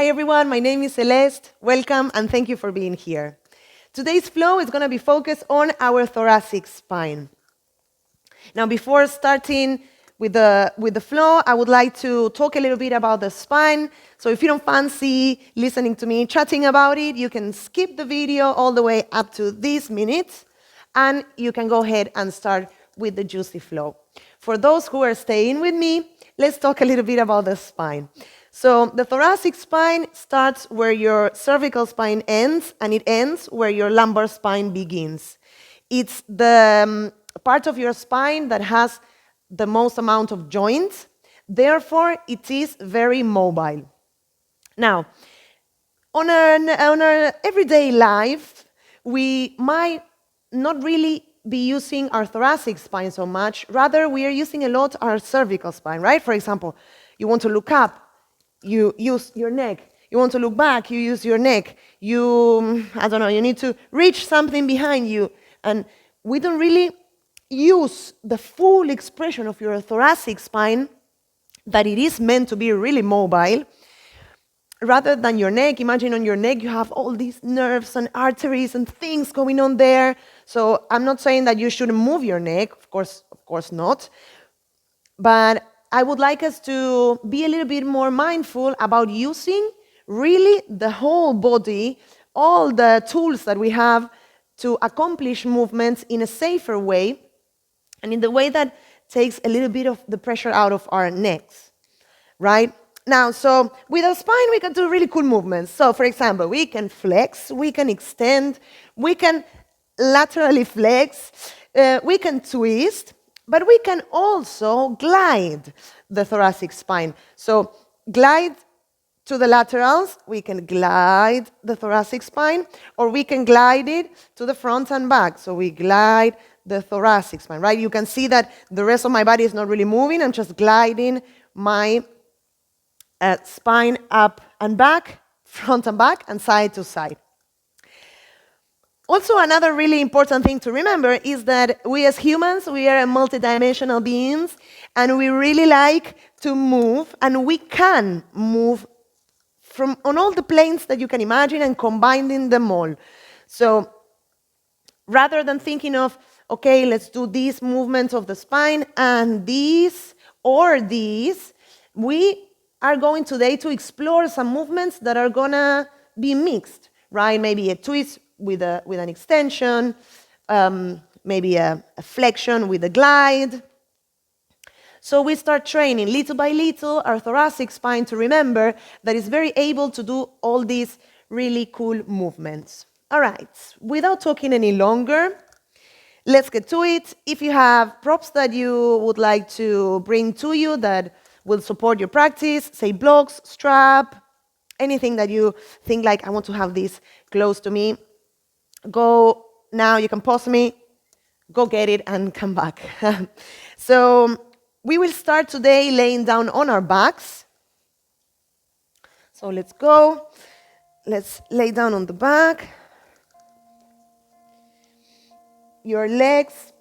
everyone, my name is Celeste. Welcome and thank you for being here. Today's flow is going to be focused on our thoracic spine. Now, before starting with the flow, I would like to talk a little bit about the spine. So if you don't fancy listening to me chatting about it, you can skip the video all the way up to this minute, and you can go ahead and start with the juicy flow. For those who are staying with me, let's talk a little bit about the spine. So the thoracic spine starts where your cervical spine ends, and it ends where your lumbar spine begins. It's the part of your spine that has the most amount of joints. Therefore, it is very mobile. Now, on our everyday life, we might not really be using our thoracic spine so much. Rather, we are using a lot our cervical spine, right? For example, you want to look up, you use your neck. You want to look back, you use your neck. You need to reach something behind you. And we don't really use the full expression of your thoracic spine, that it is meant to be really mobile. Rather than your neck, imagine on your neck you have all these nerves and arteries and things going on there. So I'm not saying that you shouldn't move your neck, of course not. But I would like us to be a little bit more mindful about using really the whole body, all the tools that we have to accomplish movements in a safer way and in the way that takes a little bit of the pressure out of our necks, right? Now, so with our spine, we can do really cool movements. So, for example, we can flex, we can extend, we can laterally flex, we can twist, but we can also glide the thoracic spine. So glide to the laterals, we can glide the thoracic spine, or we can glide it to the front and back. So we glide the thoracic spine, right? You can see that the rest of my body is not really moving. I'm just gliding my spine up and back, front and back, and side to side. Also, another really important thing to remember is that we as humans, we are multidimensional beings, and we really like to move, and we can move on all the planes that you can imagine and combining them all. So rather than thinking of, okay, let's do these movements of the spine and these or these, we are going today to explore some movements that are gonna be mixed, right? Maybe a twist with an extension, maybe a flexion with a glide. So we start training little by little our thoracic spine to remember that it's very able to do all these really cool movements. All right, without talking any longer, let's get to it. If you have props that you would like to bring to you that will support your practice, say blocks, strap, anything that you think like, I want to have this close to me, go now, you can pause me, go get it and come back. So we will start today laying down on our backs. So let's go. Let's lay down on the back. Your legs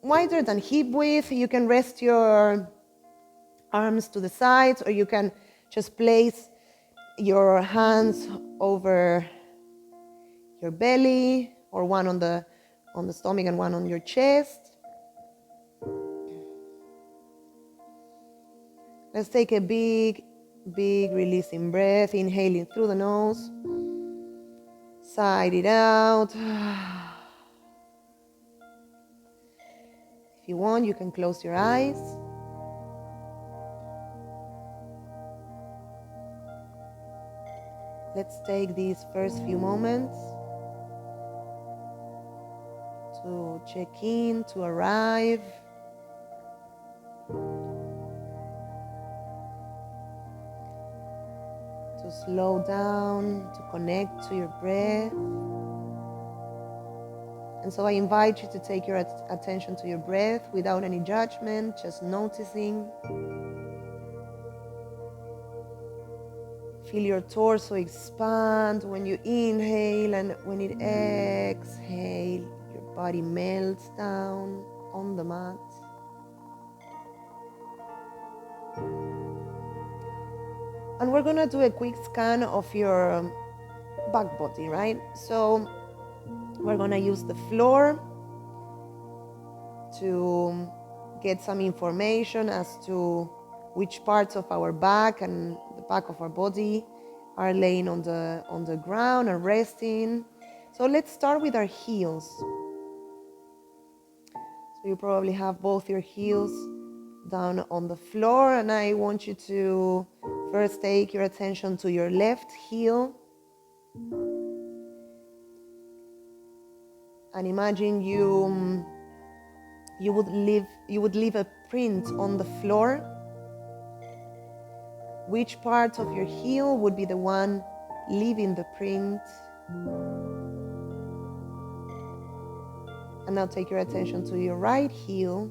wider than hip width. You can rest your arms to the sides, or you can just place your hands over your belly, or one on the stomach and one on your chest. Let's take a big releasing breath, inhaling through the nose, sigh it out. If you want, you can close your eyes. Let's take these first few moments to check in, to arrive. To slow down, to connect to your breath. And so I invite you to take your attention to your breath without any judgment, just noticing. Feel your torso expand when you inhale, and when it exhale, your body melts down on the mat. And we're gonna do a quick scan of your back body, right? So we're gonna use the floor to get some information as to which parts of our back and the back of our body are laying on the ground and resting. So let's start with our heels. So you probably have both your heels down on the floor, and I want you to first take your attention to your left heel and imagine you would leave a print on the floor. Which part of your heel would be the one leaving the print? And now take your attention to your right heel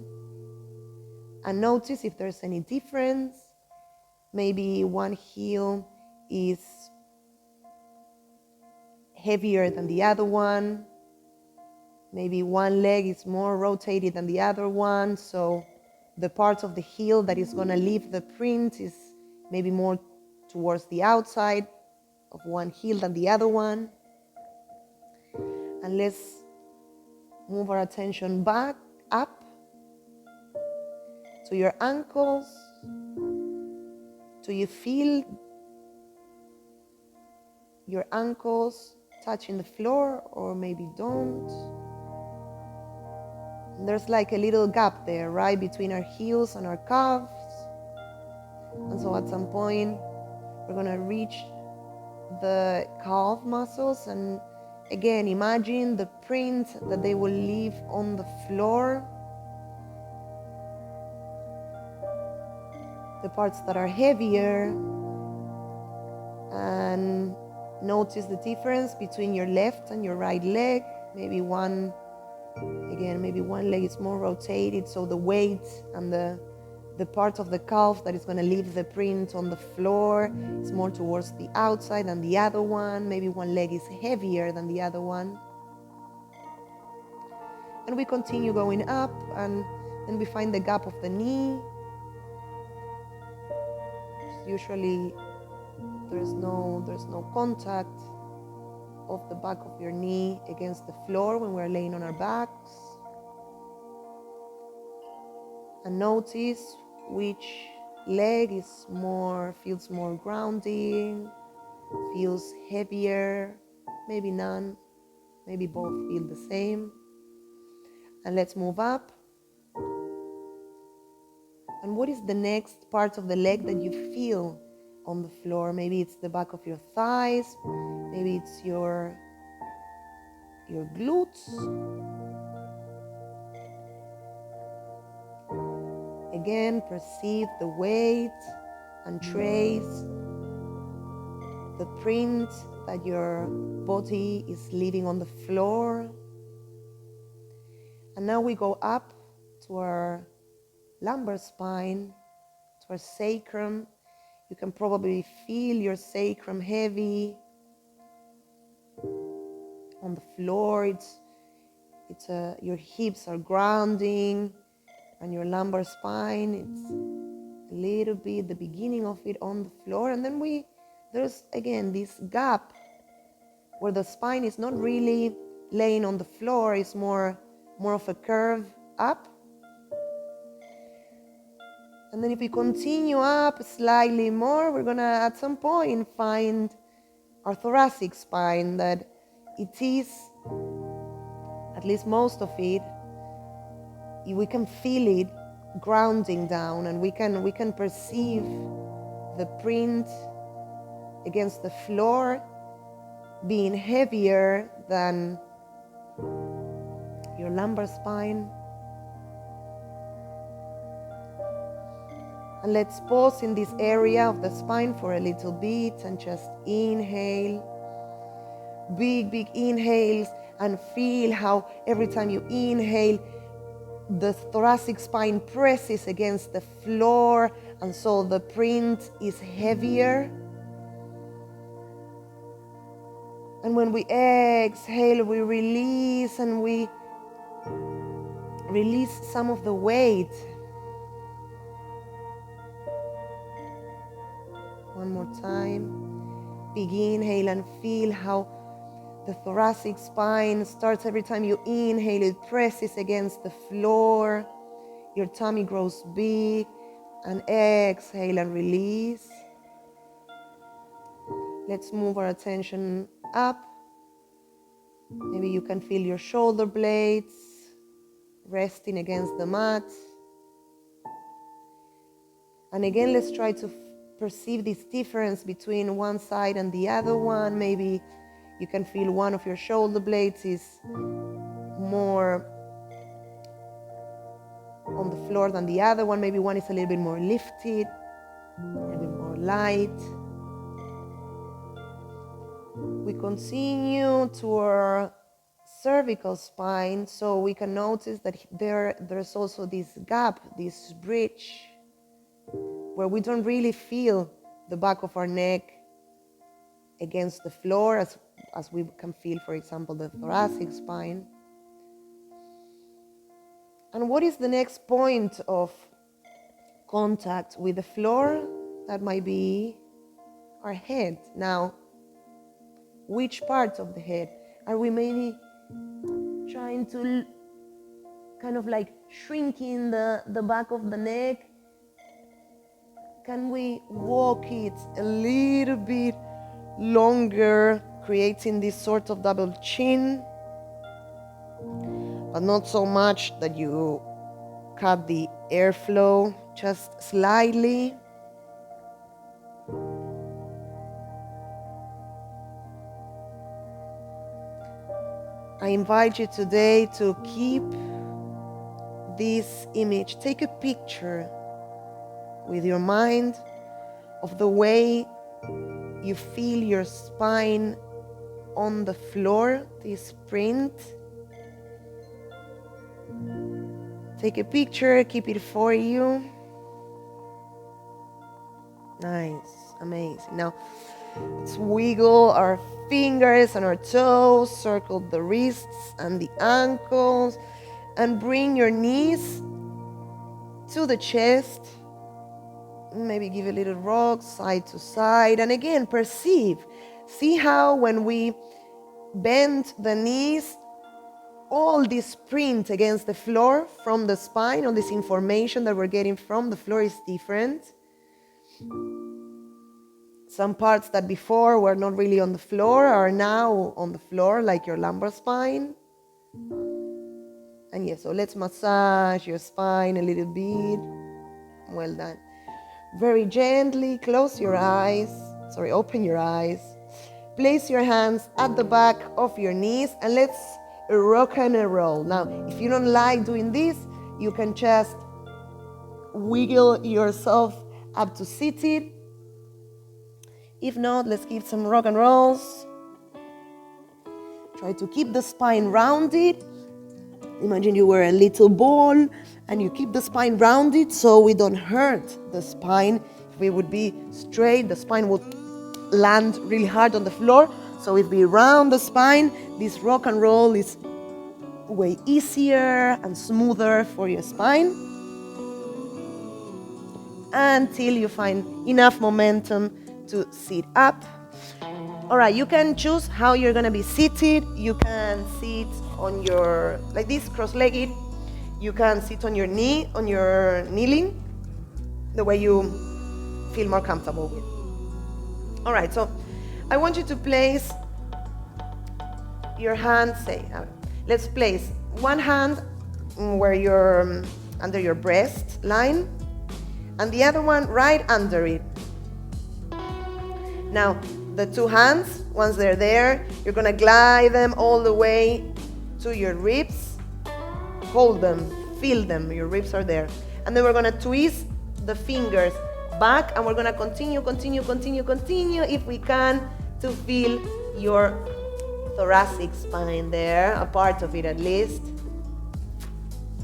and notice if there's any difference. Maybe one heel is heavier than the other one. Maybe one leg is more rotated than the other one. So the part of the heel that is going to leave the print is maybe more towards the outside of one heel than the other one. And let's move our attention back up to your ankles. Do you feel your ankles touching the floor, or maybe don't? And there's like a little gap there, right, between our heels and our calves. And so at some point, we're going to reach the calf muscles, and again, imagine the print that they will leave on the floor. The parts that are heavier, and notice the difference between your left and your right leg. Maybe one leg is more rotated, so the weight and the part of the calf that is going to leave the print on the floor is more towards the outside than the other one. Maybe one leg is heavier than the other one. And we continue going up, and then we find the gap of the knee. Usually there's no contact of the back of your knee against the floor when we're laying on our backs. And notice which leg feels more grounding, feels heavier, maybe none, maybe both feel the same. And let's move up. And what is the next part of the leg that you feel on the floor? Maybe it's the back of your thighs, maybe it's your glutes. Again, perceive the weight and trace the print that your body is leaving on the floor. And now we go up to our lumbar spine, to our sacrum. You can probably feel your sacrum heavy on the floor. Your hips are grounding, and your lumbar spine, it's a little bit the beginning of it on the floor. And then there's again this gap where the spine is not really laying on the floor, it's more of a curve up. And then if we continue up slightly more, we're gonna at some point find our thoracic spine, that it is, at least most of it, we can feel it grounding down, and we can perceive the print against the floor being heavier than your lumbar spine. And let's pause in this area of the spine for a little bit and just inhale. Big inhales, and feel how every time you inhale, the thoracic spine presses against the floor, and so the print is heavier. And when we exhale, we release, and we release some of the weight One more time. Big inhale and feel how the thoracic spine starts every time you inhale. It presses against the floor. Your tummy grows big. And exhale and release. Let's move our attention up. Maybe you can feel your shoulder blades resting against the mat. And again, let's try to perceive this difference between one side and the other one. Maybe you can feel one of your shoulder blades is more on the floor than the other one. Maybe one is a little bit more lifted, a little bit more light. We continue to our cervical spine, so we can notice that there's also this gap, this bridge, where we don't really feel the back of our neck against the floor as we can feel, for example, the thoracic spine. And what is the next point of contact with the floor? That might be our head. Now, which part of the head? Are we maybe trying to kind of like shrinking the back of the neck? Can we walk it a little bit longer, creating this sort of double chin? But not so much that you cut the airflow, just slightly. I invite you today to keep this image. Take a picture with your mind of the way you feel your spine on the floor, this print. Take a picture, keep it for you. Nice, amazing. Now, let's wiggle our fingers and our toes, circle the wrists and the ankles, and bring your knees to the chest. Maybe give a little rock side to side. And again, perceive. See how when we bend the knees, all this print against the floor from the spine, all this information that we're getting from the floor is different. Some parts that before were not really on the floor are now on the floor, like your lumbar spine. And yes, so let's massage your spine a little bit. Well done. Very gently, close your eyes. Open your eyes. Place your hands at the back of your knees and let's rock and roll. Now, if you don't like doing this, you can just wiggle yourself up to seated. If not, let's give some rock and rolls. Try to keep the spine rounded. Imagine you were a little ball and you keep the spine rounded so we don't hurt the spine. If we would be straight, the spine would land really hard on the floor. So if we round the spine, this rock and roll is way easier and smoother for your spine until you find enough momentum to sit up. All right, you can choose how you're gonna be seated. You can sit on your, like this, cross-legged. You can sit on your knee, on your kneeling, the way you feel more comfortable with. All right, so I want you to place your hand, let's place one hand where you're under your breast line and the other one right under it. Now, the two hands, once they're there, you're gonna glide them all the way to your ribs. Hold them, feel them, your ribs are there. And then we're gonna twist the fingers back and we're gonna continue if we can to feel your thoracic spine there, a part of it at least.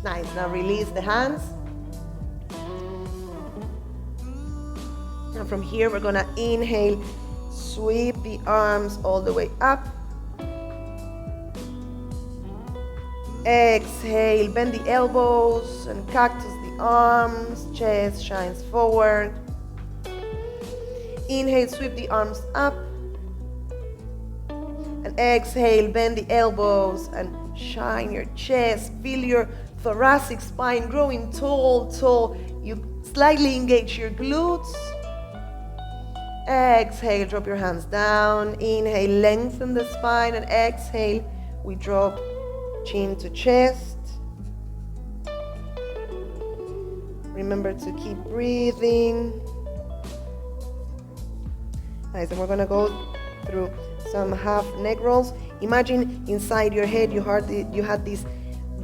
Nice, now release the hands. And from here, we're gonna inhale, sweep the arms all the way up. Exhale, bend the elbows and cactus the arms, chest shines forward. Inhale, sweep the arms up. And exhale, bend the elbows and shine your chest. Feel your thoracic spine growing tall, tall. You slightly engage your glutes. Exhale, drop your hands down. Inhale, lengthen the spine. And exhale, we drop chin to chest. Remember to keep breathing. Nice, and we're gonna go through some half neck rolls. Imagine inside your head you had this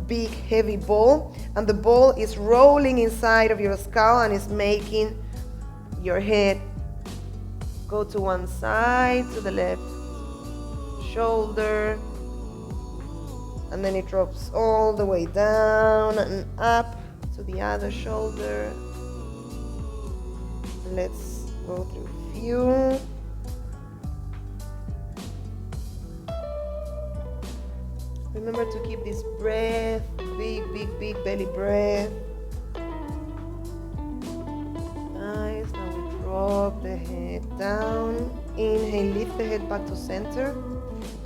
big heavy ball, and the ball is rolling inside of your skull and is making your head go to one side, to the left shoulder, and then it drops all the way down and up to the other shoulder. Let's go through a few. Remember to keep this breath, big, big, big belly breath. Nice, now we drop the head down. Inhale, lift the head back to center.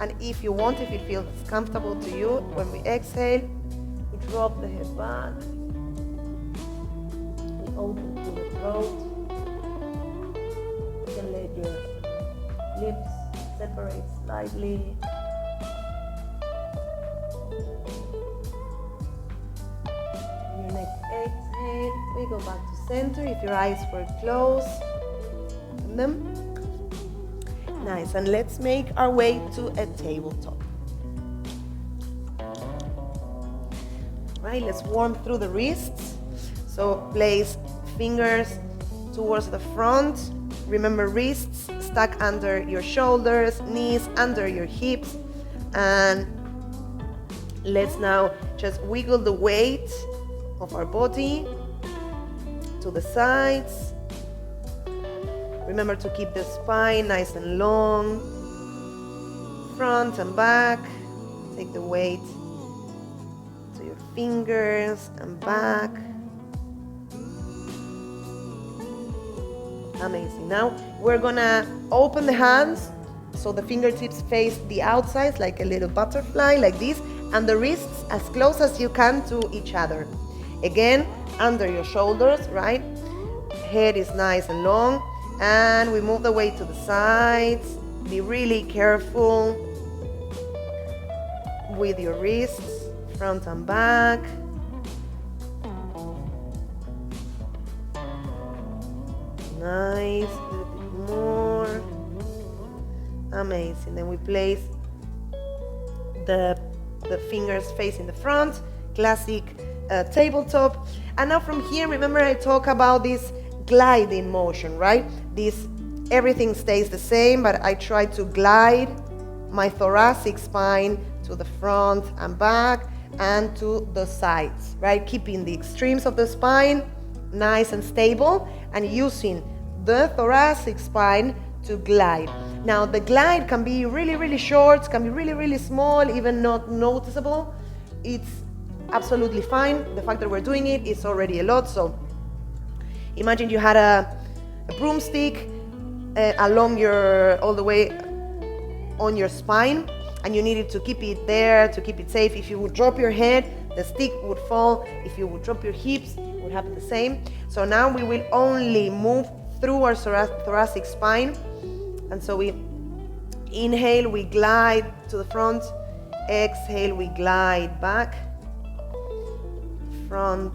And if you want, if it feels comfortable to you, when we exhale, we drop the head back. We open through the throat. You can let your lips separate slightly. Your next exhale, we go back to center. If your eyes were closed, open them. Nice, and let's make our way to a tabletop. Right, let's warm through the wrists. So place fingers towards the front. Remember, wrists stuck under your shoulders, knees under your hips. And let's now just wiggle the weight of our body to the sides. Remember to keep the spine nice and long, front and back. Take the weight to your fingers and back. Amazing. Now we're gonna open the hands so the fingertips face the outsides like a little butterfly, like this, and the wrists as close as you can to each other. Again, under your shoulders, right? Head is nice and long. And we move the weight to the sides. Be really careful with your wrists, front and back. Nice, a little bit more. Amazing. Then we place the fingers facing the front, classic tabletop. And now from here, remember I talk about this gliding motion, right? Everything stays the same, but I try to glide my thoracic spine to the front and back and to the sides, right? Keeping the extremes of the spine nice and stable and using the thoracic spine to glide. Now the glide can be really, really short, can be really, really small, even not noticeable. It's absolutely fine. The fact that we're doing it is already a lot. So imagine you had a broomstick along all the way on your spine, and you needed to keep it there to keep it safe. If you would drop your head, the stick would fall. If you would drop your hips, it would happen the same. So now we will only move through our thoracic spine. And so we inhale, we glide to the front. Exhale, we glide back, front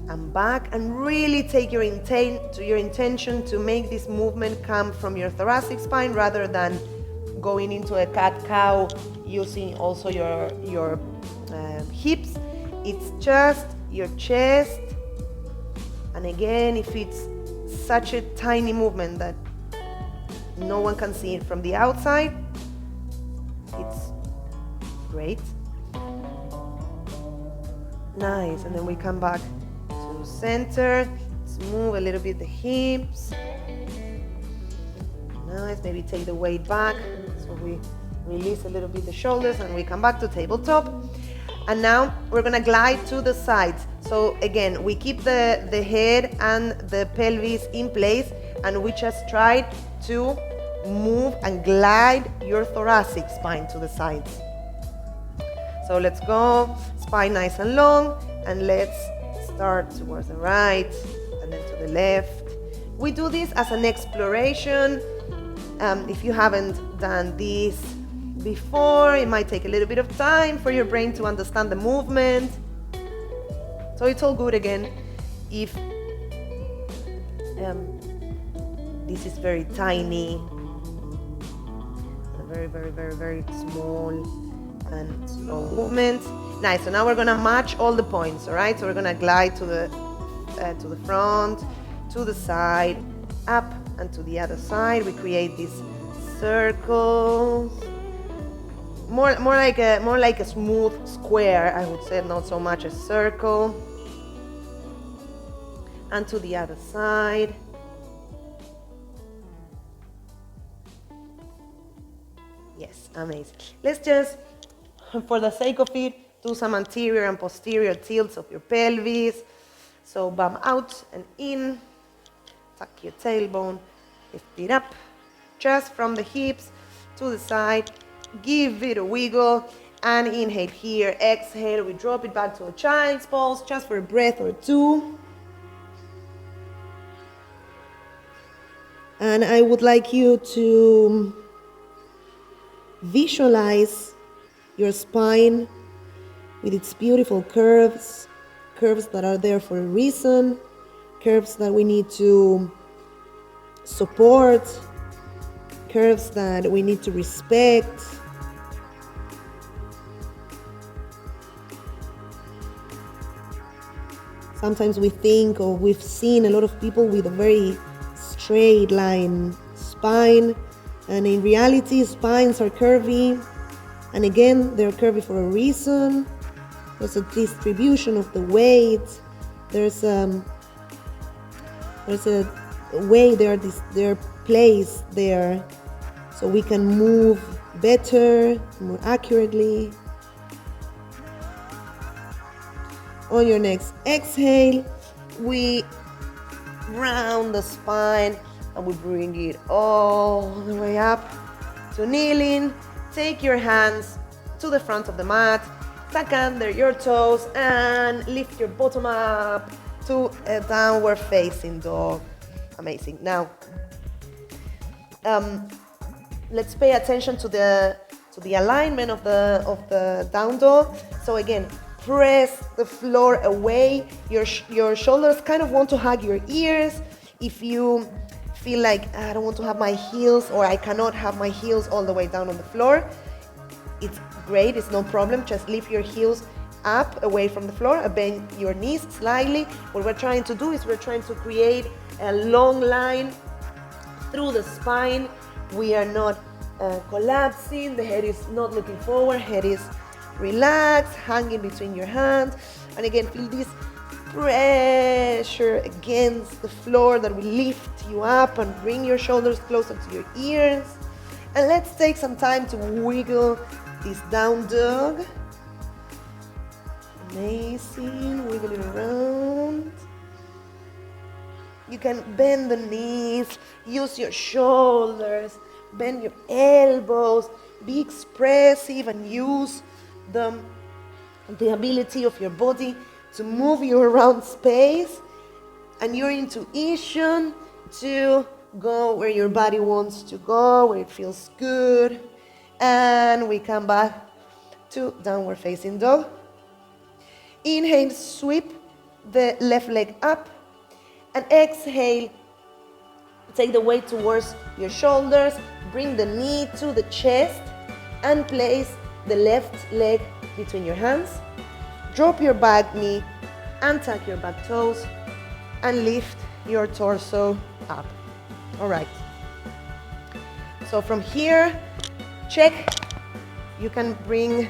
and back, and really take your intention to make this movement come from your thoracic spine rather than going into a cat-cow using also your hips. It's just your chest. And again, if it's such a tiny movement that no one can see it from the outside, it's great. Nice, and then we come back to center. Let's move a little bit the hips. Nice, maybe take the weight back. So we release a little bit the shoulders and we come back to tabletop. And now we're gonna glide to the sides. So again, we keep the head and the pelvis in place, and we just try to move and glide your thoracic spine to the sides. So let's go, spine nice and long, and let's start towards the right and then to the left. We do this as an exploration. If you haven't done this before, it might take a little bit of time for your brain to understand the movement. So it's all good again if this is very tiny, very, very, very, very small and slow movements. Nice. So now we're gonna match all the points. All right. So we're gonna glide to the front, to the side, up, and to the other side. We create these circles. More like a smooth square, I would say, not so much a circle. And to the other side. Yes, amazing. Let's just, for the sake of it, do some anterior and posterior tilts of your pelvis. So bum out and in, tuck your tailbone, lift it up, just from the hips to the side, give it a wiggle, and inhale here, exhale, we drop it back to a child's pose, just for a breath or two. And I would like you to visualize your spine with its beautiful curves, curves that are there for a reason, curves that we need to support, curves that we need to respect. Sometimes we think, or we've seen a lot of people with a very straight line spine, and in reality spines are curvy, and again they're curvy for a reason. There's a distribution of the weight, there's a way they're placed there so we can move better, more accurately. On your next exhale, we round the spine and we bring it all the way up to kneeling. Take your hands to the front of the mat, tuck under your toes, and lift your bottom up to a downward facing dog. Amazing. Now, let's pay attention to the alignment of the down dog. So again, press the floor away. Your shoulders kind of want to hug your ears. If you feel like I don't want to have my heels, or I cannot have my heels all the way down on the floor, it's great, it's no problem. Just lift your heels up away from the floor, bend your knees slightly. What we're trying to do is we're trying to create a long line through the spine. We are not collapsing, the head is not looking forward, head is relaxed, hanging between your hands. And again, feel this pressure against the floor that will lift you up and bring your shoulders closer to your ears. And let's take some time to wiggle this down dog. Amazing, wiggle it around. You can bend the knees, use your shoulders, bend your elbows, be expressive, and use the ability of your body to move you around space and your intuition to go where your body wants to go, where it feels good. And we come back to downward facing dog. Inhale, sweep the left leg up, and exhale, take the weight towards your shoulders, bring the knee to the chest, and place the left leg between your hands. Drop your back knee and tuck your back toes and lift your torso up. All right. So from here, check. You can bring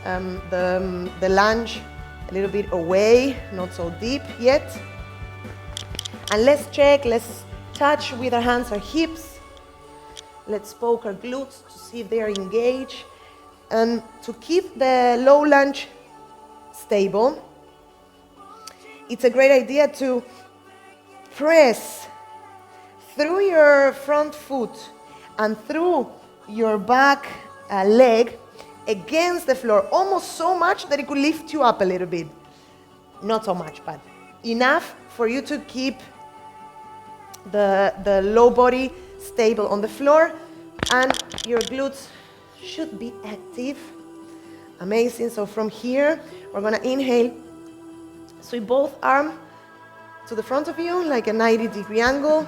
the lunge a little bit away, not so deep yet. And let's check, let's touch with our hands our hips. Let's poke our glutes to see if they are engaged. And to keep the low lunge stable, it's a great idea to press through your front foot and through your back leg against the floor, almost so much that it could lift you up a little bit. Not so much, but enough for you to keep the low body stable on the floor, and your glutes should be active. Amazing. So from here, we're going to inhale, sweep both arms to the front of you like a 90-degree angle.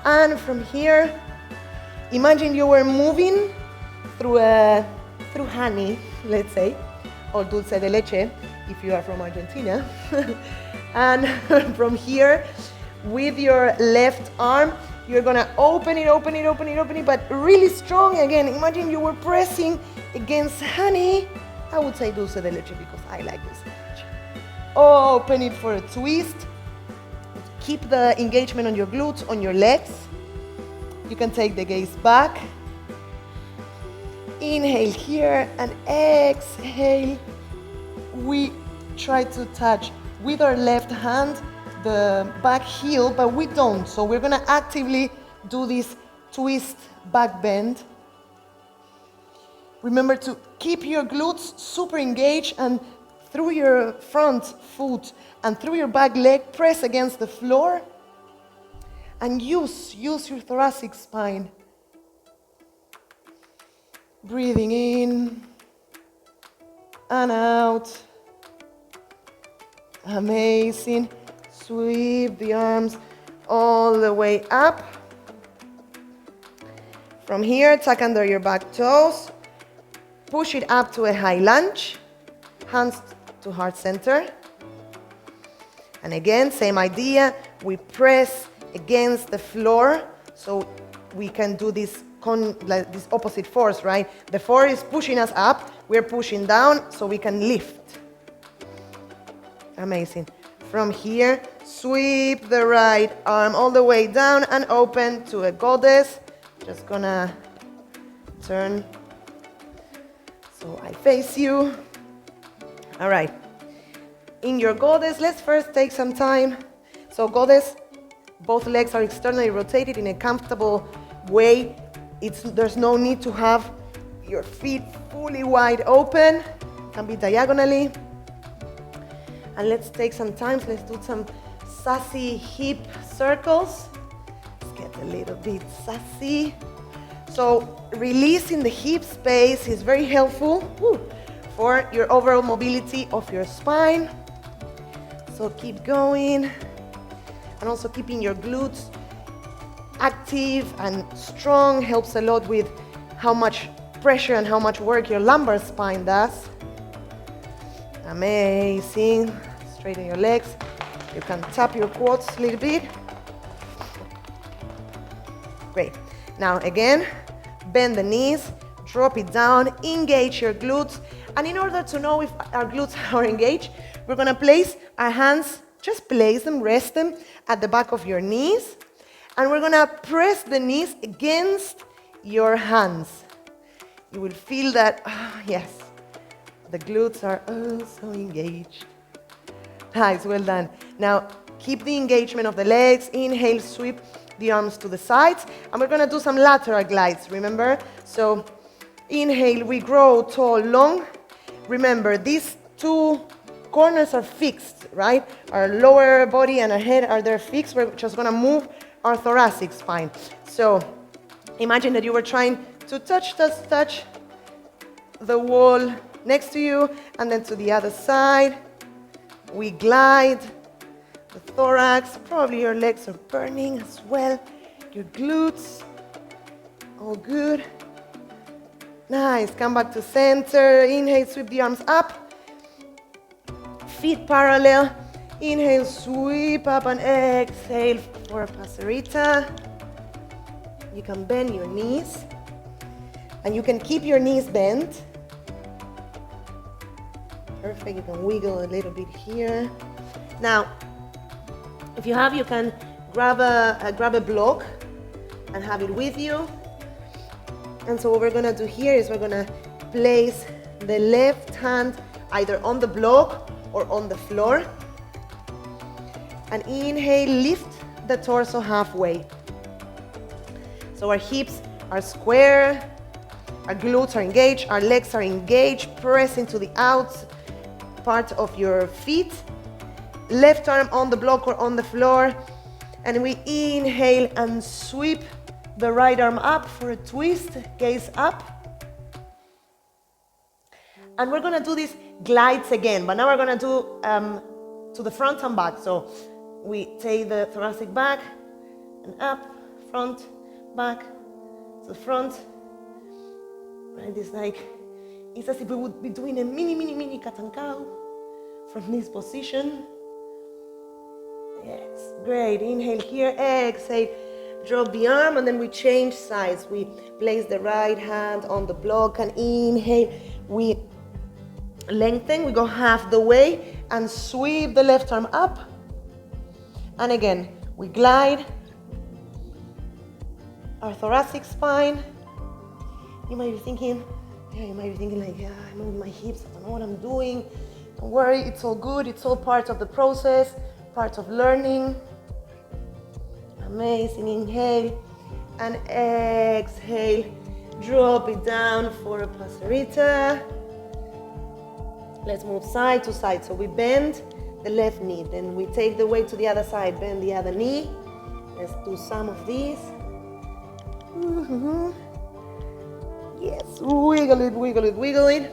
And from here, imagine you were moving through honey, let's say, or dulce de leche, if you are from Argentina. And from here, with your left arm, you're gonna open it, but really strong. Again, imagine you were pressing against honey. I would say dulce de leche because I like dulce de leche. Open it for a twist. Keep the engagement on your glutes, on your legs. You can take the gaze back. Inhale here and exhale. We try to touch with our left hand the back heel, but we don't. So we're gonna actively do this twist back bend. Remember to keep your glutes super engaged, and through your front foot and through your back leg, press against the floor and use your thoracic spine. Breathing in and out. Amazing. Sweep the arms all the way up. From here, tuck under your back toes. Push it up to a high lunge. Hands to heart center. And again, same idea. We press against the floor so we can do this like this opposite force, right? The force is pushing us up. We're pushing down so we can lift. Amazing. From here, sweep the right arm all the way down and open to a goddess. Just gonna turn so I face you. All right. In your goddess, let's first take some time. So goddess, both legs are externally rotated in a comfortable way. There's no need to have your feet fully wide open. Can be diagonally. And let's take some time. Let's do some sassy hip circles. Let's get a little bit sassy. So releasing the hip space is very helpful for your overall mobility of your spine. So keep going. And also keeping your glutes active and strong helps a lot with how much pressure and how much work your lumbar spine does. Amazing. Straighten your legs. You can tap your quads a little bit. Great. Now again, bend the knees, drop it down, engage your glutes. And in order to know if our glutes are engaged, we're gonna place our hands, just place them, rest them at the back of your knees. And we're gonna press the knees against your hands. You will feel that, yes, the glutes are also engaged. Nice, well done. Now, keep the engagement of the legs. Inhale, sweep the arms to the sides. And we're gonna do some lateral glides, remember? So, inhale, we grow tall, long. Remember, these two corners are fixed, right? Our lower body and our head are there fixed. We're just gonna move our thoracic spine. So, imagine that you were trying to touch the wall next to you, and then to the other side. We glide the thorax. Probably your legs are burning as well. Your glutes. All good. Nice. Come back to center. Inhale, sweep the arms up. Feet parallel. Inhale, sweep up, and exhale for Passerita. You can bend your knees. And you can keep your knees bent. Perfect. You can wiggle a little bit here. Now, if you have, you can grab a block and have it with you. And so what we're gonna do here is we're gonna place the left hand either on the block or on the floor. And inhale, lift the torso halfway. So our hips are square, our glutes are engaged, our legs are engaged, press into the out part of your feet. Left arm on the block or on the floor. And we inhale and sweep the right arm up for a twist, gaze up. And we're gonna do these glides again, but now we're gonna do to the front and back. So we take the thoracic back and up, front, back, to the front. Right, it's as if we would be doing a mini cat and cow from this position. Yes, great. Inhale here, exhale, drop the arm, and then we change sides. We place the right hand on the block and inhale. We lengthen, we go half the way and sweep the left arm up. And again, we glide our thoracic spine. You might be thinking, like, yeah, I'm moving my hips, I don't know what I'm doing. Don't worry, it's all good, it's all part of the process, part of learning. Amazing, inhale and exhale. Drop it down for a passerita. Let's move side to side. So we bend the left knee, then we take the weight to the other side, bend the other knee. Let's do some of these. Yes, wiggle it, wiggle it, wiggle it.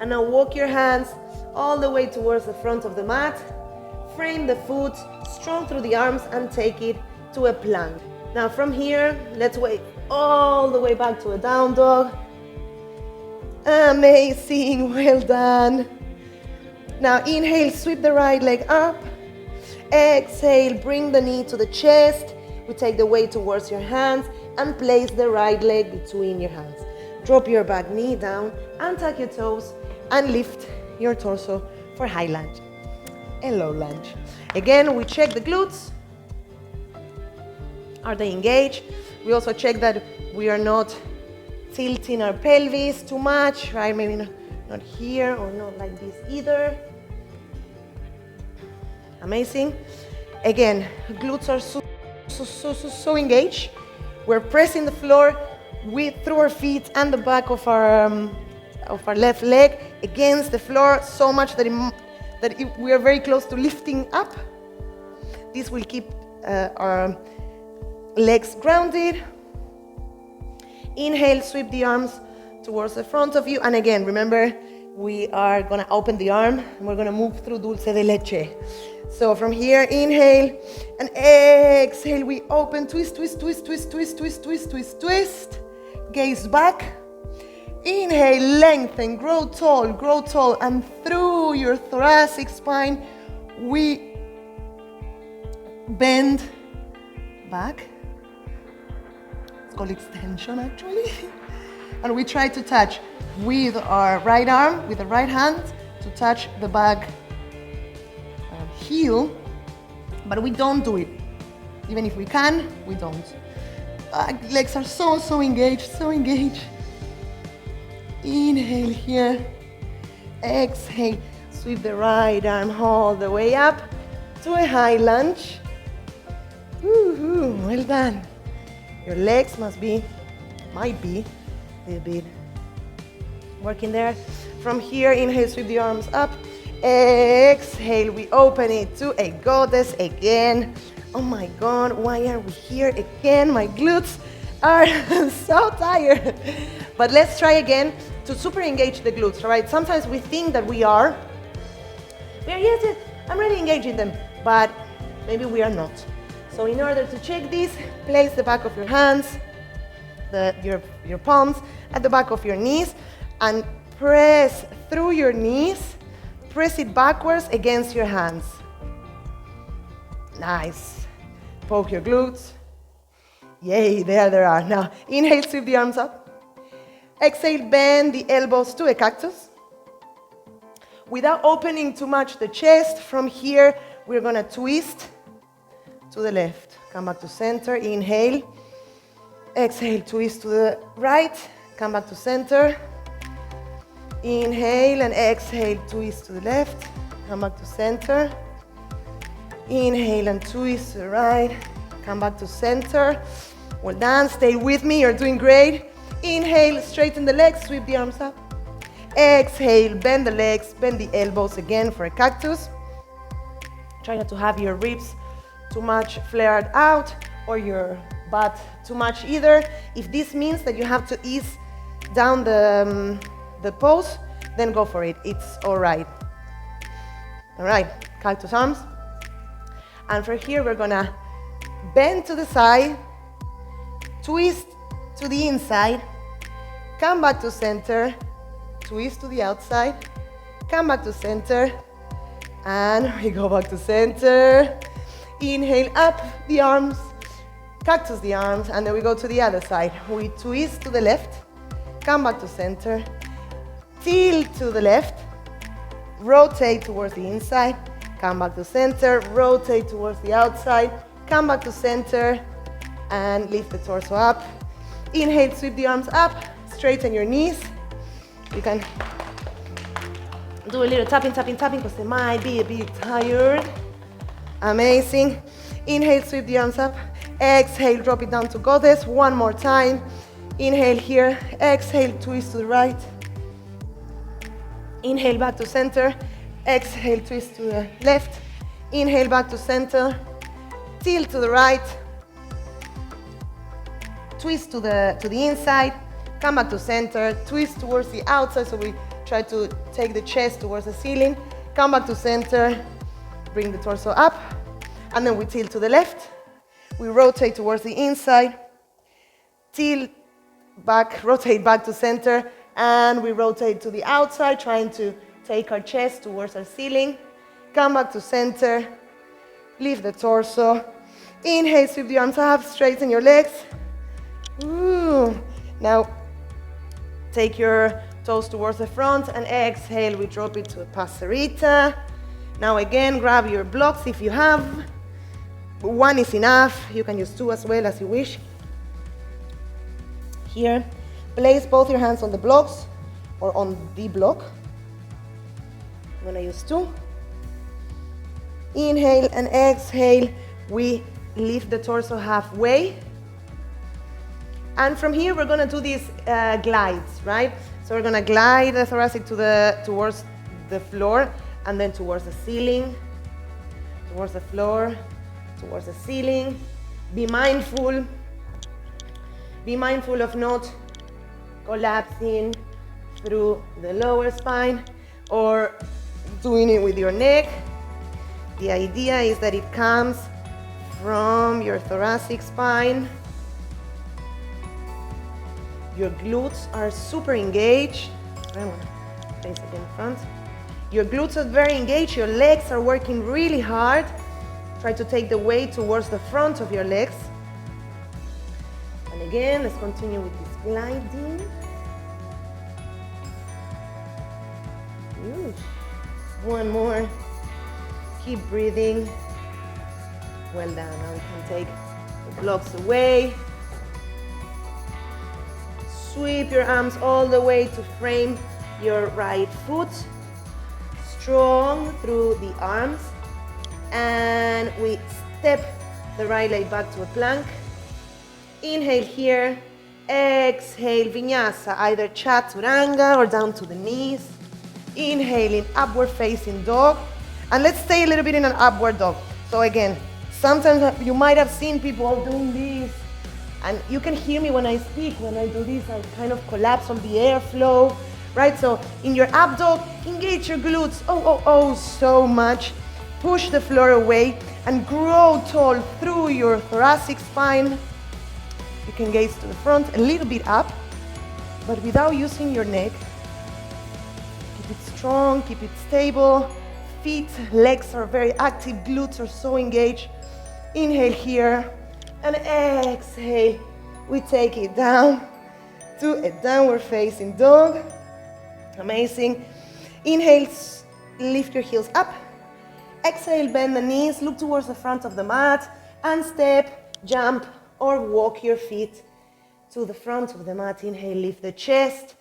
And now walk your hands all the way towards the front of the mat. Frame the foot, strong through the arms, and take it to a plank. Now from here, let's wait all the way back to a down dog. Amazing, well done. Now inhale, sweep the right leg up. Exhale, bring the knee to the chest. We take the weight towards your hands and place the right leg between your hands. Drop your back knee down and tuck your toes and lift your torso for high lunge and low lunge. Again, we check the glutes. Are they engaged? We also check that we are not tilting our pelvis too much, right? Maybe not here or not like this either. Amazing. Again, glutes are so engaged. We're pressing the floor through our feet and the back of our left leg against the floor so much that we are very close to lifting up. This will keep our legs grounded. Inhale, sweep the arms towards the front of you. And again, remember, we are gonna open the arm and we're gonna move through dulce de leche. So from here, inhale and exhale, we open, twist, twist, twist, twist, twist, twist, twist, twist, twist. Gaze back. Inhale, lengthen, grow tall, and through your thoracic spine, we bend back. It's called extension, actually. And we try to touch with our right arm, with the right hand, to touch the back heel, but we don't do it. Even if we can, we don't. Legs are so engaged, so engaged. Inhale here, exhale, sweep the right arm all the way up to a high lunge. Well done. Your legs might be a bit working there. From here, inhale, sweep the arms up. Exhale, we open it to a goddess again. Oh my God, why are we here again? My glutes are so tired. But let's try again to super engage the glutes, right? Sometimes we think that we are yes, I'm really engaging them, but maybe we are not. So in order to check this, place the back of your hands, your palms at the back of your knees, and press through your knees. Press it backwards against your hands. Nice. Poke your glutes. Yay, there they are. Now, inhale, sweep the arms up. Exhale, bend the elbows to a cactus. Without opening too much the chest, from here, we're gonna twist to the left. Come back to center, inhale. Exhale, twist to the right. Come back to center. Inhale and exhale, twist to the left. Come back to center. Inhale and twist to the right. Come back to center. Well done. Stay with me. You're doing great. Inhale, straighten the legs, sweep the arms up. Exhale, bend the legs, bend the elbows again for a cactus. Try not to have your ribs too much flared out or your butt too much either. If this means that you have to ease down the pose, then go for it. It's all right. All right, cactus arms. And from here, we're gonna bend to the side, twist to the inside, come back to center, twist to the outside, come back to center, and we go back to center. Inhale, up the arms, cactus the arms, and then we go to the other side. We twist to the left, come back to center, tilt to the left, rotate towards the inside, come back to center, rotate towards the outside, come back to center, and lift the torso up. Inhale, sweep the arms up, straighten your knees. You can do a little tapping, tapping, tapping, because they might be a bit tired. Amazing. Inhale, sweep the arms up. Exhale, drop it down to goddess. One more time. Inhale here. Exhale, twist to the right. Inhale, back to center. Exhale, twist to the left. Inhale, back to center. Tilt to the right. Twist to the inside. Come back to center. Twist towards the outside, so we try to take the chest towards the ceiling. Come back to center. Bring the torso up. And then we tilt to the left. We rotate towards the inside. Tilt back, rotate back to center. And we rotate to the outside, trying to take our chest towards our ceiling. Come back to center. Lift the torso. Inhale, sweep the arms up, straighten your legs. Ooh. Now, take your toes towards the front, and exhale, we drop it to a passerita. Now again, grab your blocks if you have. One is enough. You can use two as well as you wish. Here, place both your hands on the blocks or on the block. I'm gonna use two. Inhale and exhale. We lift the torso halfway. And from here, we're gonna do these glides, right? So we're gonna glide the thoracic towards the floor, and then towards the ceiling, towards the floor, towards the ceiling. Be mindful of not collapsing through the lower spine or doing it with your neck. The idea is that it comes from your thoracic spine. Your glutes are super engaged. I want to face it in front. Your glutes are very engaged. Your legs are working really hard. Try to take the weight towards the front of your legs. And again, let's continue with this gliding. Good. One more. Keep breathing. Well done. Now we can take the blocks away. Sweep your arms all the way to frame your right foot. Strong through the arms. And we step the right leg back to a plank. Inhale here. Exhale, vinyasa, either chaturanga or down to the knees. Inhaling, upward facing dog. And let's stay a little bit in an upward dog. So again, sometimes you might have seen people doing this. And you can hear me when I speak. When I do this, I kind of collapse on the airflow, right? So in your up dog, engage your glutes. Oh, so much. Push the floor away and grow tall through your thoracic spine. You can gaze to the front, a little bit up, but without using your neck. Keep it strong, keep it stable. Feet, legs are very active, glutes are so engaged. Inhale here. And exhale, we take it down to a downward facing dog. Amazing. Inhale, lift your heels up. Exhale, bend the knees, look towards the front of the mat, and step, jump, or walk your feet to the front of the mat. Inhale, lift the chest,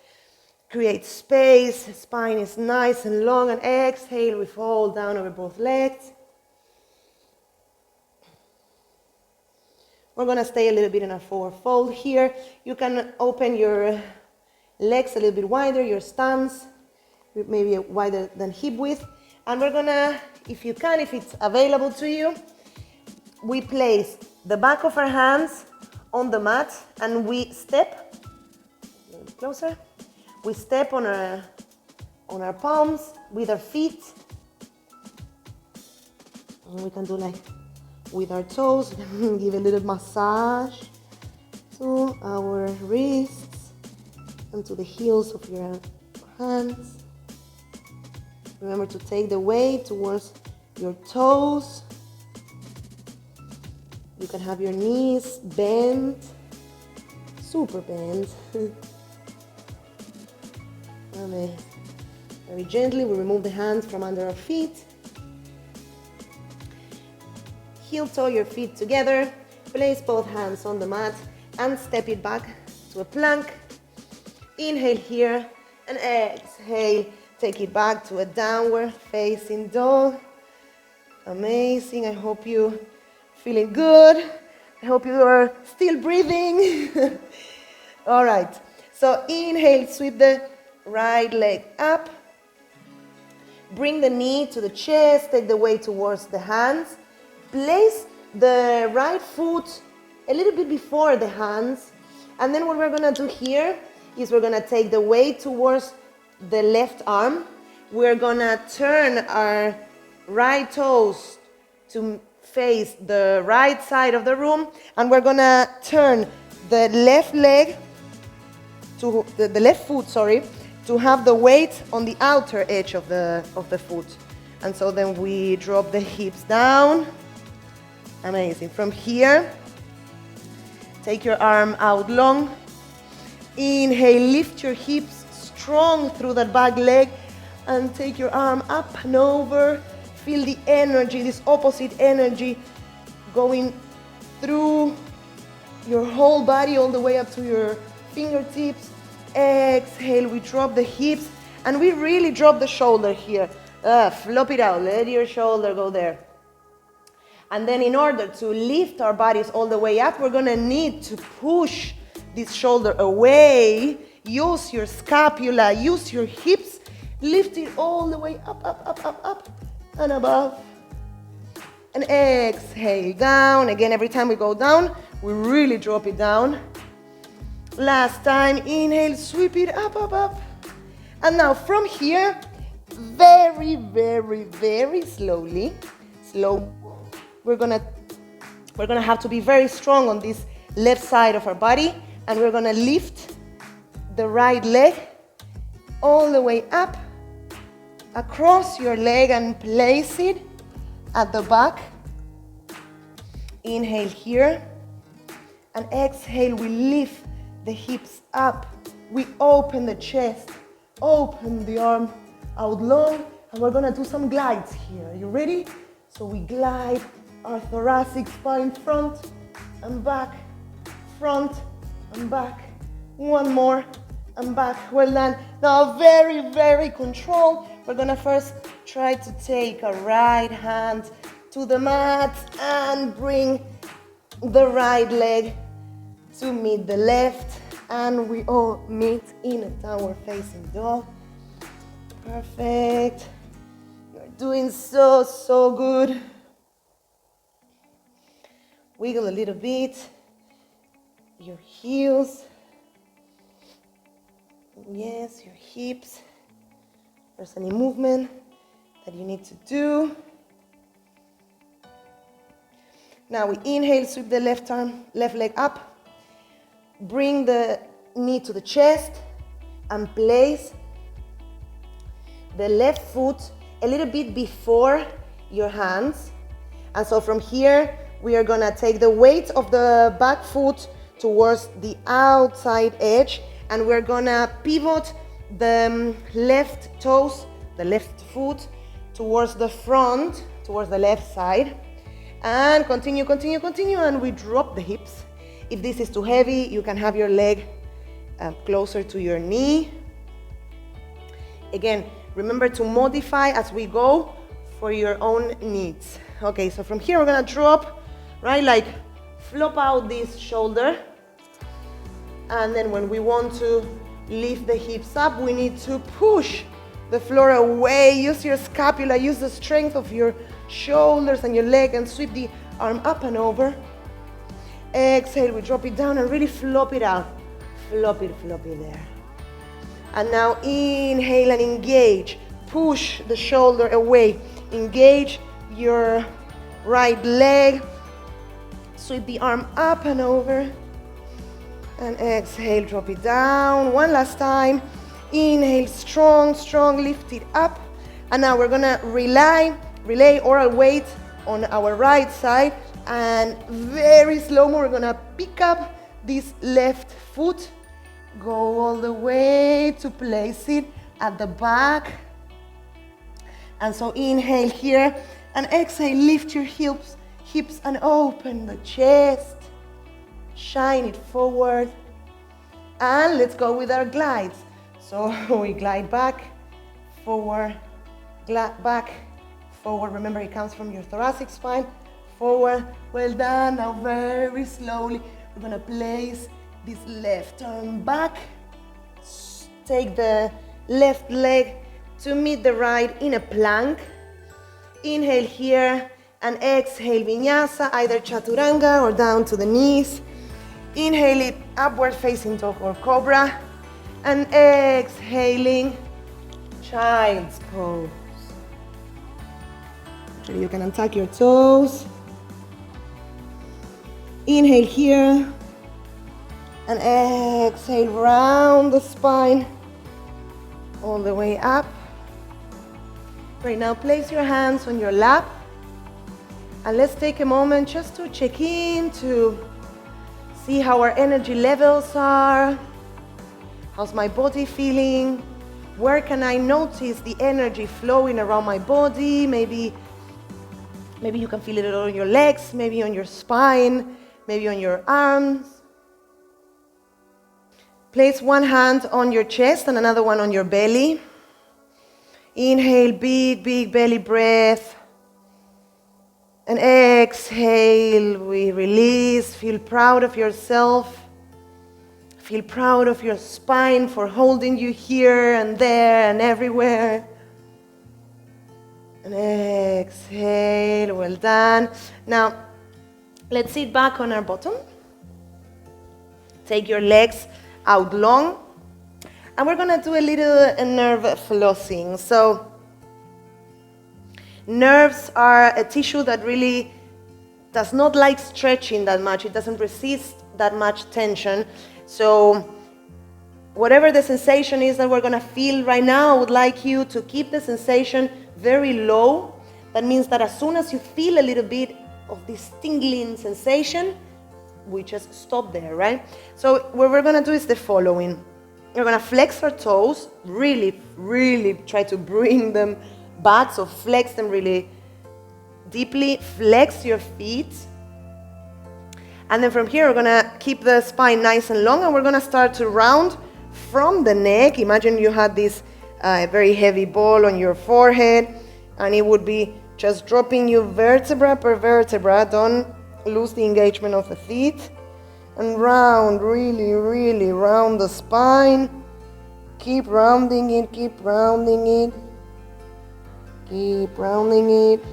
create space, spine is nice and long, and exhale, we fall down over both legs. We're gonna stay a little bit in a forward fold here. You can open your legs a little bit wider, your stance, maybe wider than hip width. And we're gonna, if you can, if it's available to you, we place the back of our hands on the mat and we step, a little bit closer, we step on our palms with our feet. And we can do like with our toes, give a little massage to our wrists and to the heels of your hands. Remember to take the weight towards your toes. You can have your knees bent, super bent. Amazing. Very gently, we remove the hands from under our feet. Heel toe your feet together. Place both hands on the mat and step it back to a plank. Inhale here and exhale. Take it back to a downward facing dog. Amazing. I hope you feeling good. I hope you are still breathing. All right. So inhale, sweep the right leg up. Bring the knee to the chest. Take the weight towards the hands. Place the right foot a little bit before the hands. And then what we're going to do here is we're going to take the weight towards the left arm. We're going to turn our right toes to face the right side of the room, and we're going to turn the left leg to the left foot, to have the weight on the outer edge of the foot. And so then we drop the hips down. Amazing. From here, take your arm out long. Inhale, lift your hips strong through that back leg and take your arm up and over. Feel the energy, this opposite energy going through your whole body all the way up to your fingertips. Exhale, we drop the hips and we really drop the shoulder here. Flop it out, let your shoulder go there. And then in order to lift our bodies all the way up, we're gonna need to push this shoulder away. Use your scapula, use your hips, lift it all the way up, up, up, up, up, and above. And exhale, down. Again, every time we go down, we really drop it down. Last time, inhale, sweep it up, up, up. And now from here, very, very, very slowly, we're gonna have to be very strong on this left side of our body, and we're gonna lift the right leg all the way up across your leg and place it at the back. Inhale here and exhale, we lift the hips up. We open the chest, open the arm out long, and we're gonna do some glides here. Are you ready? So we glide our thoracic spine front and back, front and back. One more and back. Well done. Now very, very controlled. We're gonna first try to take our right hand to the mat and bring the right leg to meet the left, and we all meet in a downward facing dog. Perfect. You're doing so, so good. Wiggle a little bit your heels. Yes, your hips. If there's any movement that you need to do. Now we inhale, sweep the left leg up. Bring the knee to the chest and place the left foot a little bit before your hands. And so from here, we are gonna take the weight of the back foot towards the outside edge, and we're gonna pivot the left toes, the left foot, towards the front, towards the left side. And continue, and we drop the hips. If this is too heavy, you can have your leg closer to your knee. Again, remember to modify as we go for your own needs. Okay, so from here we're gonna drop, right, like flop out this shoulder. And then when we want to lift the hips up, we need to push the floor away. Use your scapula, use the strength of your shoulders and your leg, and sweep the arm up and over. Exhale, we drop it down and really flop it out. Flop it there. And now inhale and engage. Push the shoulder away. Engage your right leg. Sweep the arm up and over. And exhale, drop it down. One last time. Inhale, strong, lift it up. And now we're gonna relay oral weight on our right side. And very slow-mo, we're gonna pick up this left foot. Go all the way to place it at the back. And so inhale here. And exhale, lift your hips and open the chest. Shine it forward. And let's go with our glides. So we glide back, forward, back, forward. Remember, it comes from your thoracic spine. Forward. Well done. Now very slowly, we're gonna place this left arm back. Take the left leg to meet the right in a plank. Inhale here and exhale vinyasa, either chaturanga or down to the knees. Inhale it upward facing dog or cobra. And exhaling, child's pose. Actually, you can untuck your toes. Inhale here. And exhale, round the spine. All the way up. Great, now place your hands on your lap. And let's take a moment just to check in, to see how our energy levels are. How's my body feeling? Where can I notice the energy flowing around my body? Maybe you can feel it on your legs, maybe on your spine, maybe on your arms. Place one hand on your chest and another one on your belly. Inhale, big belly breath. And exhale, we release. Feel proud of yourself. Feel proud of your spine for holding you here and there and everywhere. And exhale, well done. Now, let's sit back on our bottom. Take your legs out long. And we're gonna do a little nerve flossing. So, nerves are a tissue that really does not like stretching that much. It doesn't resist that much tension. So whatever the sensation is that we're gonna feel right now, I would like you to keep the sensation very low. That means that as soon as you feel a little bit of this tingling sensation, we just stop there, right? So what we're gonna do is the following. We're gonna flex our toes, really try to bring them back, so flex them really deeply. Flex your feet. And then from here, we're gonna keep the spine nice and long, and we're gonna start to round from the neck. Imagine you had this very heavy ball on your forehead, and it would be just dropping you vertebra per vertebra. Don't lose the engagement of the feet. And round, really round the spine. Keep rounding it, keep rounding it. Keep rounding it.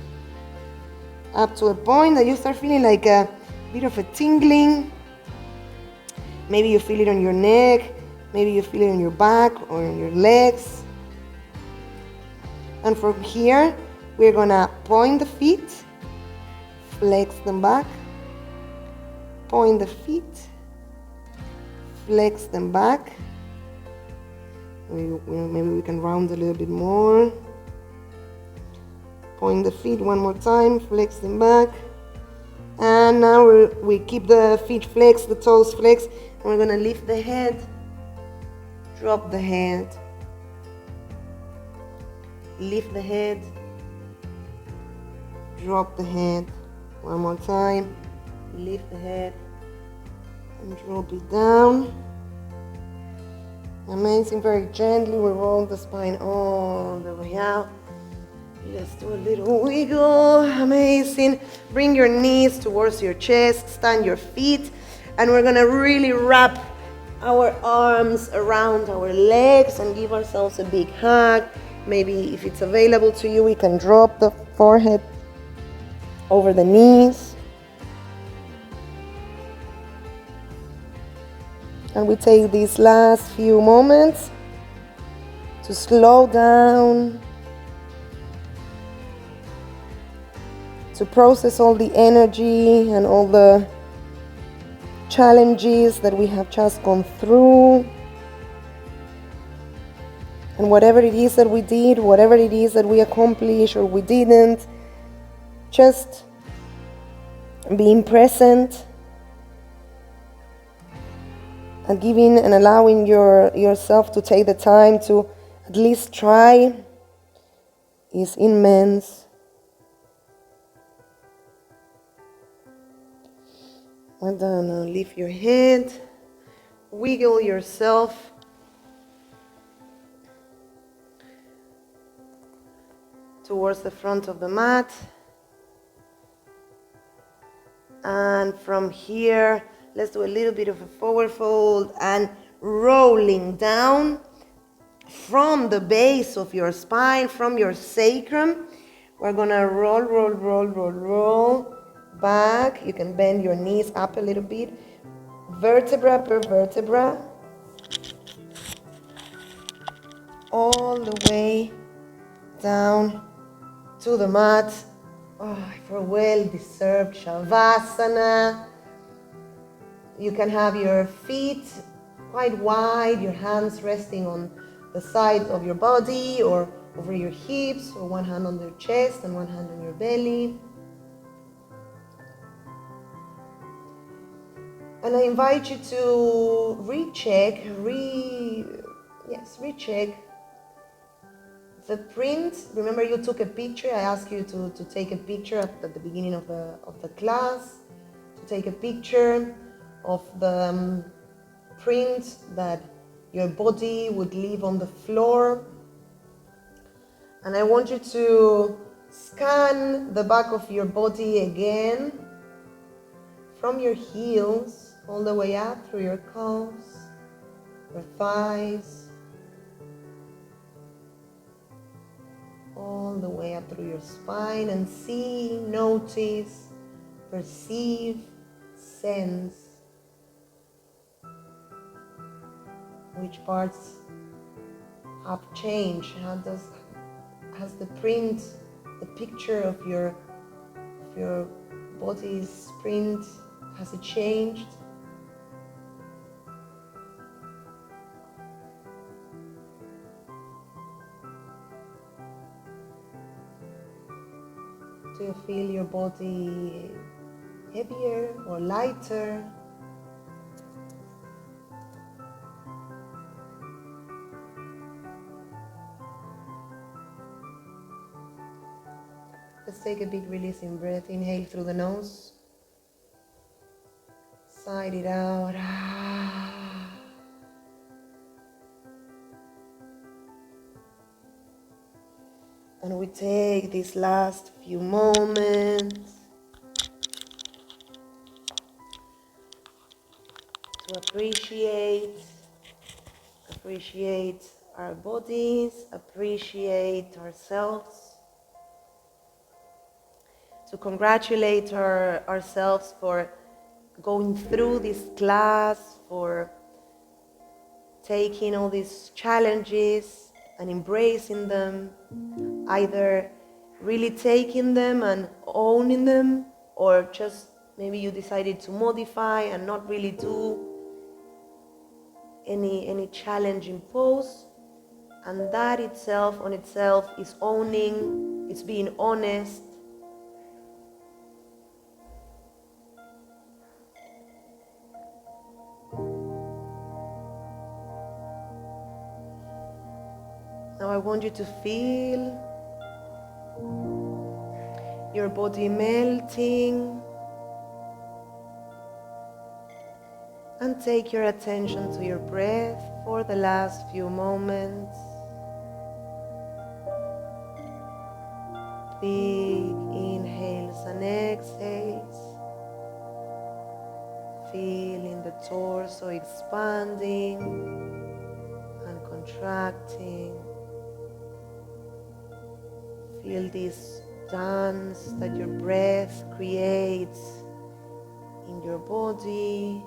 Up to a point that you start feeling like a bit of a tingling. Maybe you feel it on your neck, maybe you feel it on your back or on your legs. And from here, we're gonna point the feet, flex them back, point the feet, flex them back. Maybe we can round a little bit more. Point the feet one more time, flex them back. And now we keep the feet flexed, the toes flexed, and we're gonna lift the head, drop the head, lift the head, drop the head. One more time, lift the head, and drop it down. Amazing, very gently we roll the spine all the way out. Let's do a little wiggle. Amazing. Bring your knees towards your chest, stand your feet, and we're gonna really wrap our arms around our legs and give ourselves a big hug. Maybe if it's available to you, we can drop the forehead over the knees. And we take these last few moments to slow down, to process all the energy and all the challenges that we have just gone through. And whatever it is that we did, whatever it is that we accomplished or we didn't, just being present and giving and allowing yourself to take the time to at least try is immense. Well done. Now lift your head, wiggle yourself towards the front of the mat. And from here, let's do a little bit of a forward fold and rolling down from the base of your spine, from your sacrum. We're gonna roll back. You can bend your knees up a little bit, vertebra per vertebra, all the way down to the mat. For a well-deserved Shavasana. You can have your feet quite wide, your hands resting on the side of your body or over your hips, or one hand on your chest and one hand on your belly. And I invite you to recheck the print. Remember, you took a picture. I asked you to take a picture at the beginning of the class, to take a picture of the print that your body would leave on the floor. And I want you to scan the back of your body again, from your heels all the way up through your calves, your thighs, all the way up through your spine, and see, notice, perceive, sense which parts have changed. Has the print, the picture of your body's print, has it changed? Do you feel your body heavier or lighter? Let's take a big releasing breath. Inhale through the nose. Sigh it out. And we take these last few moments to appreciate our bodies, appreciate ourselves, to congratulate ourselves for going through this class, for taking all these challenges and embracing them, either really taking them and owning them, or just maybe you decided to modify and not really do any challenge imposed. And that itself on itself is owning, it's being honest. Now I want you to feel your body melting, and take your attention to your breath for the last few moments. big inhales and exhales. Feeling the torso expanding and contracting. Feel this dance that your breath creates in your body.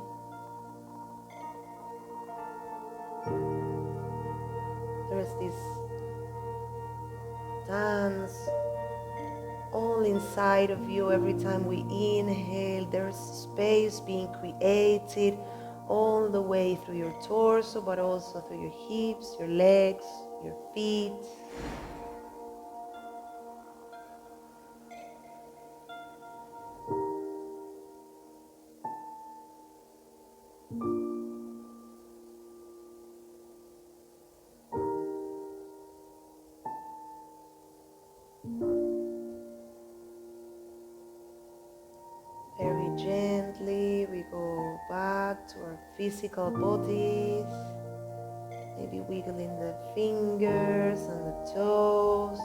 There's this dance all inside of you. Every time we inhale, there's space being created all the way through your torso, but also through your hips, your legs, your feet. Very gently, we go back to our physical bodies, maybe wiggling the fingers and the toes,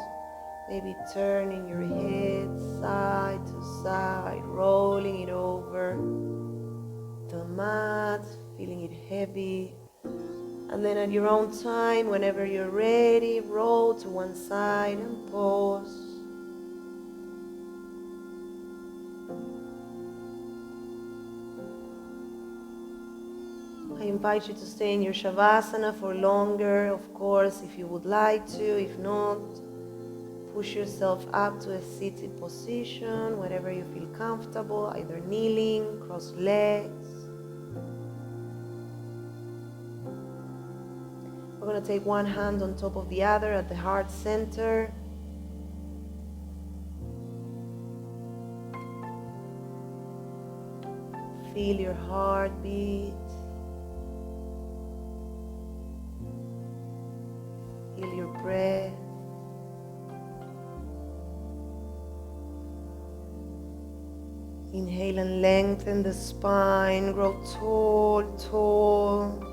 maybe turning your head side to side, rolling it over the mat, feeling it heavy. And then at your own time, whenever you're ready, roll to one side and pause. I invite you to stay in your Shavasana for longer, of course, if you would like to. If not, push yourself up to a seated position, wherever you feel comfortable, either kneeling, cross legs. We're going to take one hand on top of the other at the heart center. Feel your heartbeat. Feel your breath. Inhale and lengthen the spine, grow tall, tall.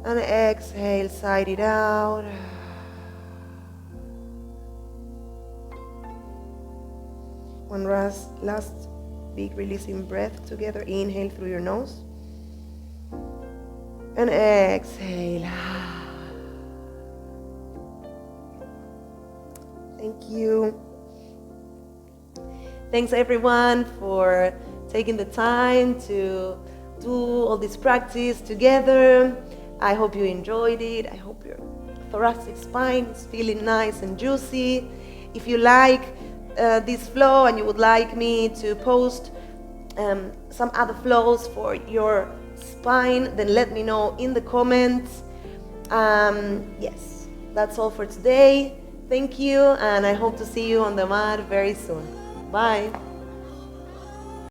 And exhale, side it out. One last big releasing breath together. Inhale through your nose. And exhale. Thank you. Thanks everyone for taking the time to do all this practice together. I hope you enjoyed it. I hope your thoracic spine is feeling nice and juicy. If you like this flow and you would like me to post some other flows for your spine, then let me know in the comments. Yes, that's all for today. Thank you, and I hope to see you on the mat very soon. Bye.